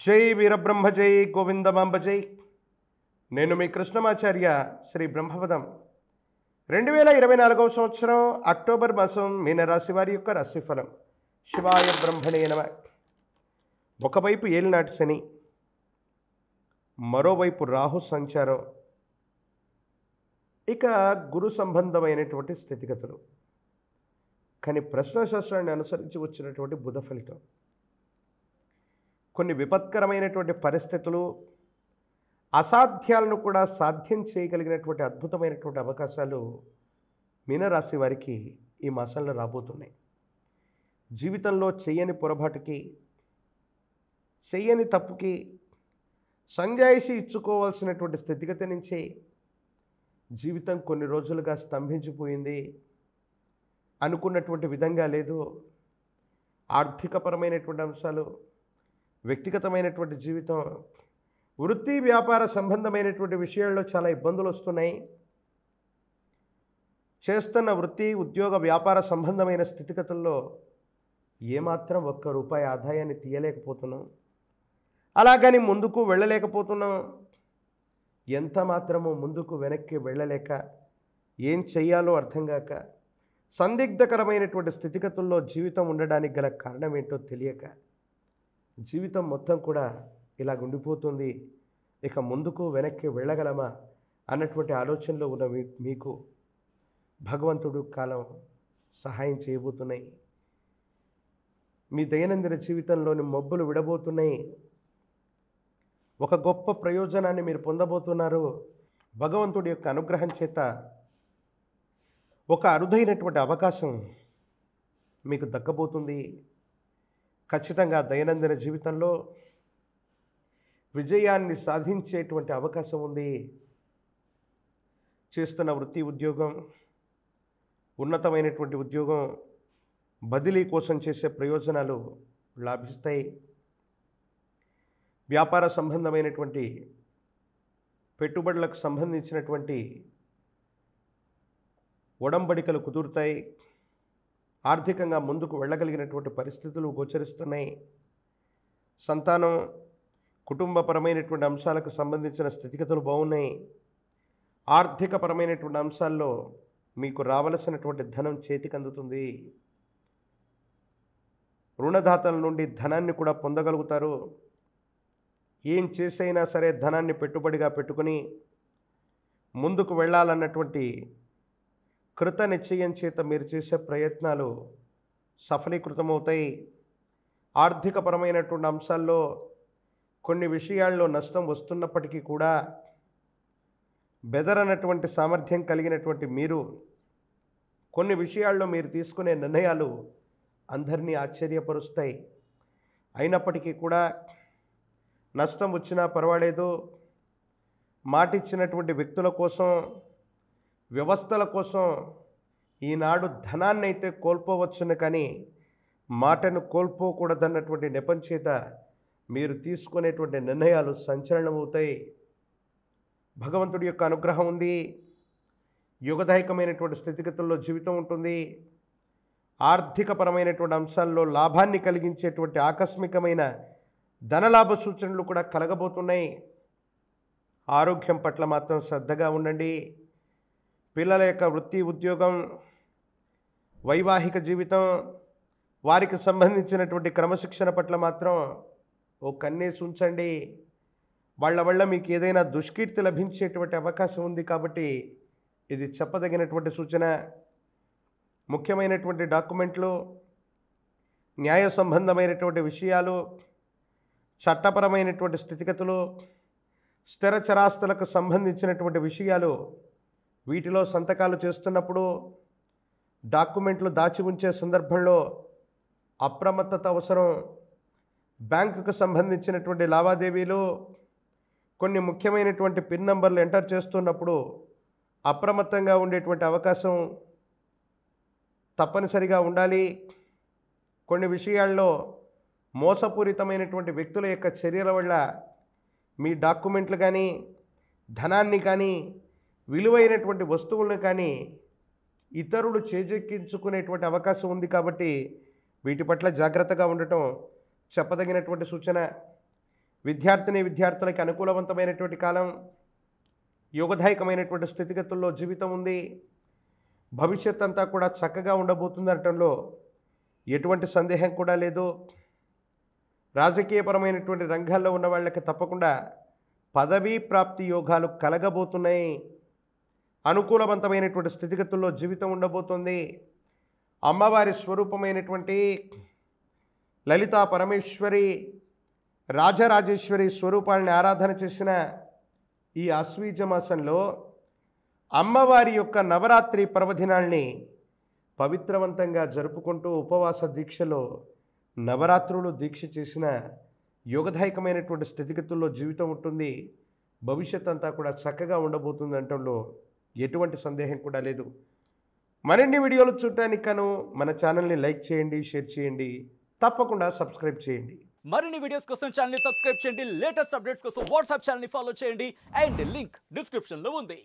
జై వీరబ్రహ్మ జై గోవిందమాంబ జై. నేను మీ కృష్ణమాచార్య శ్రీ బ్రహ్మపదం. 2024 సంవత్సరం అక్టోబర్ మాసం మీనరాశి వారి యొక్క రాశిఫలం. శివాయ బ్రహ్మణే నమ. ఒకవైపు ఏలినాటి శని, మరోవైపు రాహు సంచారం, ఇక గురు సంబంధమైనటువంటి స్థితిగతులు. కానీ ప్రశ్నశాస్త్రాన్ని అనుసరించి వచ్చినటువంటి బుధ ఫలితం, కొన్ని విపత్కరమైనటువంటి పరిస్థితులు, అసాధ్యాలను కూడా సాధ్యం చేయగలిగినటువంటి అద్భుతమైనటువంటి అవకాశాలు మీనరాశి వారికి ఈ మాసంలో రాబోతున్నాయి. జీవితంలో చెయ్యని పొరపాటుకి, చెయ్యని తప్పుకి సంజాయిషి ఇచ్చుకోవాల్సినటువంటి స్థితిగతి నుంచి జీవితం కొన్ని రోజులుగా స్తంభించిపోయింది, అనుకున్నటువంటి విధంగా లేదు, ఆర్థికపరమైనటువంటి అంశాలు, వ్యక్తిగతమైనటువంటి జీవితం, వృత్తి వ్యాపార సంబంధమైనటువంటి విషయాల్లో చాలా ఇబ్బందులు వస్తున్నాయి. చేస్తున్న వృత్తి ఉద్యోగ వ్యాపార సంబంధమైన స్థితిగతుల్లో ఏమాత్రం ఒక్క రూపాయి ఆదాయాన్ని తీయలేకపోతున్నాం, అలాగని ముందుకు వెళ్ళలేకపోతున్నాం. ఎంత మాత్రమో ముందుకు వెనక్కి వెళ్ళలేక, ఏం చెయ్యాలో అర్థం కాక, సందిగ్ధకరమైనటువంటి స్థితిగతుల్లో జీవితం ఉండడానికి గల కారణం ఏంటో తెలియక జీవితం మొత్తం కూడా ఇలా ఉండిపోతుంది. ఇక ముందుకు వెనక్కి వెళ్ళగలమా అన్నటువంటి ఆలోచనలో ఉన్న మీకు భగవంతుడు కాలం సహాయం చేయబోతున్నాయి. మీ దైనందిన జీవితంలోని మబ్బులు విడబోతున్నాయి. ఒక గొప్ప ప్రయోజనాన్ని మీరు పొందబోతున్నారు. భగవంతుడి యొక్క అనుగ్రహం చేత ఒక అరుదైనటువంటి అవకాశం మీకు దక్కబోతుంది. ఖచ్చితంగా దైనందిన జీవితంలో విజయాన్ని సాధించేటువంటి అవకాశం ఉంది. చేస్తున్న వృత్తి ఉద్యోగం, ఉన్నతమైనటువంటి ఉద్యోగం, బదిలీ కోసం చేసే ప్రయోజనాలు లాభిస్తాయి. వ్యాపార సంబంధమైనటువంటి పెట్టుబడులకు సంబంధించినటువంటి ఒడంబడికలు కుదురుతాయి. ఆర్థికంగా ముందుకు వెళ్ళగలిగినటువంటి పరిస్థితులు గోచరిస్తున్నాయి. సంతానం, కుటుంబపరమైనటువంటి అంశాలకు సంబంధించిన స్థితిగతులు బాగున్నాయి. ఆర్థికపరమైనటువంటి అంశాల్లో మీకు రావలసినటువంటి ధనం చేతికి అందుతుంది. రుణదాతల నుండి ధనాన్ని కూడా పొందగలుగుతారు. ఏం చేసైనా సరే ధనాన్ని పెట్టుబడిగా పెట్టుకుని ముందుకు వెళ్ళాలన్నటువంటి కృత నిశ్చయం చేత మీరు చేసే ప్రయత్నాలు సఫలీకృతమవుతాయి. ఆర్థికపరమైనటువంటి అంశాల్లో కొన్ని విషయాల్లో నష్టం వస్తున్నప్పటికీ కూడా బెదరనటువంటి సామర్థ్యం కలిగినటువంటి మీరు కొన్ని విషయాల్లో మీరు తీసుకునే నిర్ణయాలు అందరినీ ఆశ్చర్యపరుస్తాయి. అయినప్పటికీ కూడా నష్టం వచ్చినా పర్వాలేదు, మాటిచ్చినటువంటి వ్యక్తుల కోసం, వ్యవస్థల కోసం ఈనాడు ధనాన్ని అయితే కోల్పోవచ్చును, కానీ మాటను కోల్పోకూడదన్నటువంటి నెపం చేత మీరు తీసుకునేటువంటి నిర్ణయాలు సంచలనమవుతాయి. భగవంతుడి యొక్క అనుగ్రహం ఉంది. యుగదాయకమైనటువంటి స్థితిగతుల్లో జీవితం ఉంటుంది. ఆర్థికపరమైనటువంటి అంశాల్లో లాభాన్ని కలిగించేటువంటి ఆకస్మికమైన ధనలాభ సూచనలు కూడా కలగబోతున్నాయి. ఆరోగ్యం పట్ల మాత్రం శ్రద్ధగా ఉండండి. పిల్లల యొక్క వృత్తి ఉద్యోగం, వైవాహిక జీవితం, వారికి సంబంధించినటువంటి క్రమశిక్షణ పట్ల మాత్రం ఓ కన్నేసి ఉంచండి. వాళ్ళ వల్ల మీకు ఏదైనా దుష్కీర్తి లభించేటువంటి అవకాశం ఉంది కాబట్టి ఇది చెప్పదగినటువంటి సూచన. ముఖ్యమైనటువంటి డాక్యుమెంట్లు, న్యాయ సంబంధమైనటువంటి విషయాలు, చట్టపరమైనటువంటి స్థితిగతులు, స్థిర చరాస్తులకు సంబంధించినటువంటి విషయాలు, వీటిలో సంతకాలు చేస్తున్నప్పుడు, డాక్యుమెంట్లు దాచి ఉంచే సందర్భంలో అప్రమత్తత అవసరం. బ్యాంకుకు సంబంధించినటువంటి లావాదేవీలు, కొన్ని ముఖ్యమైనటువంటి పిన్ నంబర్లు ఎంటర్ చేస్తున్నప్పుడు అప్రమత్తంగా ఉండేటువంటి అవకాశం తప్పనిసరిగా ఉండాలి. కొన్ని విషయాల్లో మోసపూరితమైనటువంటి వ్యక్తుల యొక్క చర్యల వల్ల మీ డాక్యుమెంట్లు కానీ, ధనాన్ని కానీ, విలువైనటువంటి వస్తువులను కానీ ఇతరులు చేజెక్కించుకునేటువంటి అవకాశం ఉంది. కాబట్టి వీటి పట్ల జాగ్రత్తగా ఉండటం చెప్పదగినటువంటి సూచన. విద్యార్థులకి అనుకూలవంతమైనటువంటి కాలం, యోగదాయకమైనటువంటి స్థితిగతుల్లో జీవితం ఉంది. భవిష్యత్ అంతా కూడా చక్కగా ఉండబోతుందనటంలో ఎటువంటి సందేహం కూడా లేదు. రాజకీయపరమైనటువంటి రంగాల్లో ఉన్న వాళ్ళకి తప్పకుండా పదవీ ప్రాప్తి యోగాలు కలగబోతున్నాయి. అనుకూలవంతమైనటువంటి స్థితిగతుల్లో జీవితం ఉండబోతుంది. అమ్మవారి స్వరూపమైనటువంటి లలితా పరమేశ్వరి, రాజరాజేశ్వరి స్వరూపాలని ఆరాధన చేసిన ఈ ఆశ్వీజ మాసంలో అమ్మవారి యొక్క నవరాత్రి పర్వదినాల్ని పవిత్రవంతంగా జరుపుకుంటూ ఉపవాస దీక్షలో నవరాత్రులు దీక్ష చేసిన యోగదాయకమైనటువంటి స్థితిగతుల్లో జీవితం ఉంటుంది. భవిష్యత్ అంతా కూడా చక్కగా ఉండబోతుంది అనటంలో ఎటువంటి సందేహం కూడా లేదు. మరిన్ని వీడియోలు చూడటానికి గాను మన ఛానల్ని లైక్ చేయండి, షేర్ చేయండి, తప్పకుండా సబ్స్క్రైబ్ చేయండి. మరిన్ని వీడియోస్ కోసం ఛానల్ ని సబ్స్క్రైబ్ చేయండి. లేటెస్ట్ అప్డేట్స్ కోసం వాట్సాప్ ఛానల్ ని ఫాలో చేయండి. అండ్ లింక్ డిస్క్రిప్షన్ లో ఉంది.